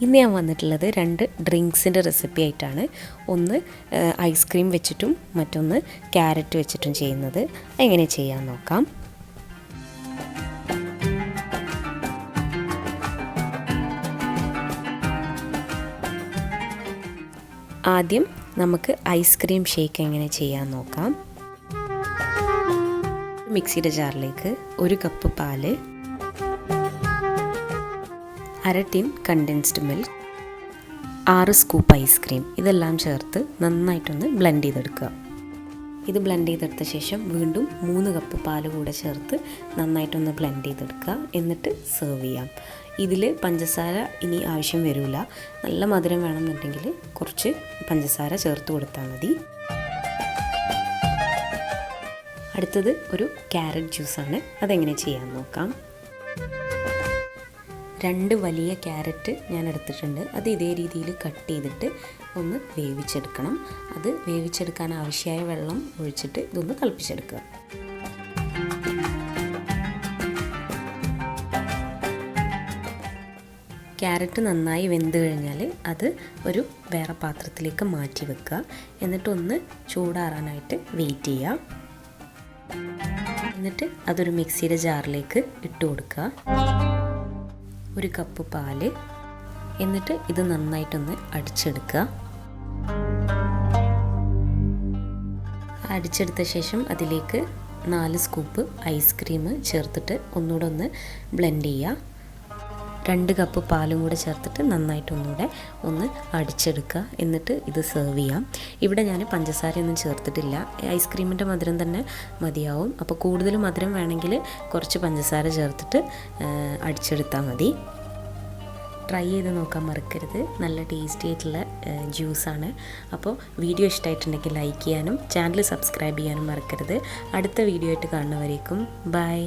ഇന്ന് ഞാൻ വന്നിട്ടുള്ളത് 2 ഡ്രിങ്ക്സിൻ്റെ റെസിപ്പി ആയിട്ടാണ്. ഒന്ന് ഐസ്ക്രീം വെച്ചിട്ടും മറ്റൊന്ന് ക്യാരറ്റ് വെച്ചിട്ടും ചെയ്യുന്നത്. എങ്ങനെ ചെയ്യാൻ നോക്കാം. ആദ്യം നമുക്ക് ഐസ്ക്രീം ഷേക്ക് എങ്ങനെ ചെയ്യാൻ നോക്കാം. മിക്സിയുടെ ജാറിലേക്ക് 1 കപ്പ് പാല്, 1/2 tin condensed milk, 6 scoop ice cream ഇതെല്ലാം ചേർത്ത് നന്നായിട്ടൊന്ന് ബ്ലെൻഡ് ചെയ്തെടുക്കുക. ഇത് ബ്ലെൻഡ് ചെയ്തെടുത്ത ശേഷം വീണ്ടും 3 കപ്പ് പാൽ കൂടെ ചേർത്ത് നന്നായിട്ടൊന്ന് ബ്ലെൻഡ് ചെയ്തെടുക്കുക. എന്നിട്ട് സെർവ് ചെയ്യാം. ഇതിൽ പഞ്ചസാര ഇനി ആവശ്യം വരില്ല. നല്ല മധുരം വേണമെന്നുണ്ടെങ്കിൽ കുറച്ച് പഞ്ചസാര ചേർത്ത് കൊടുത്താൽ മതി. അടുത്തത് ഒരു ക്യാരറ്റ് ജ്യൂസാണ്. അതെങ്ങനെ ചെയ്യാൻ നോക്കാം. 2 വലിയ ക്യാരറ്റ് ഞാൻ എടുത്തിട്ടുണ്ട്. അത് ഇതേ രീതിയിൽ കട്ട് ചെയ്തിട്ട് ഒന്ന് വേവിച്ചെടുക്കണം. അത് വേവിച്ചെടുക്കാൻ ആവശ്യമായ വെള്ളം ഒഴിച്ചിട്ട് ഇതൊന്ന് തിളപ്പിച്ചെടുക്കുക. ക്യാരറ്റ് നന്നായി വെന്ത് കഴിഞ്ഞാൽ അത് ഒരു വേറെ പാത്രത്തിലേക്ക് മാറ്റി വെക്കുക. എന്നിട്ടൊന്ന് ചൂടാറാനായിട്ട് വെയിറ്റ് ചെയ്യുക. എന്നിട്ട് അതൊരു മിക്സിയുടെ ജാറിലേക്ക് ഇട്ട് കൊടുക്കുക. 1 കപ്പ് പാല്. എന്നിട്ട് ഇത് നന്നായിട്ടൊന്ന് അടിച്ചെടുക്കുക. അടിച്ചെടുത്ത ശേഷം അതിലേക്ക് 4 സ്കൂപ്പ് ഐസ്ക്രീം ചേർത്തിട്ട് ഒന്നുകൂടെ ഒന്ന് ബ്ലെൻഡ് ചെയ്യുക. 2 കപ്പ് പാലും കൂടെ ചേർത്തിട്ട് നന്നായിട്ടൊന്നുകൂടെ ഒന്ന് അടിച്ചെടുക്കുക. എന്നിട്ട് ഇത് സെർവ് ചെയ്യാം. ഇവിടെ ഞാൻ പഞ്ചസാരയൊന്നും ചേർത്തിട്ടില്ല. ഐസ്ക്രീമിൻ്റെ മധുരം തന്നെ മതിയാവും. അപ്പോൾ കൂടുതൽ മധുരം വേണമെങ്കിൽ കുറച്ച് പഞ്ചസാര ചേർത്തിട്ട് അടിച്ചെടുത്താൽ മതി. ട്രൈ ചെയ്ത് നോക്കാൻ മറക്കരുത്. നല്ല ടേസ്റ്റി ആയിട്ടുള്ള ജ്യൂസാണ്. അപ്പോൾ വീഡിയോ ഇഷ്ടമായിട്ടുണ്ടെങ്കിൽ ലൈക്ക് ചെയ്യാനും ചാനൽ സബ്സ്ക്രൈബ് ചെയ്യാനും മറക്കരുത്. അടുത്ത വീഡിയോ ആയിട്ട് കാണുന്നവരേക്കും ബൈ.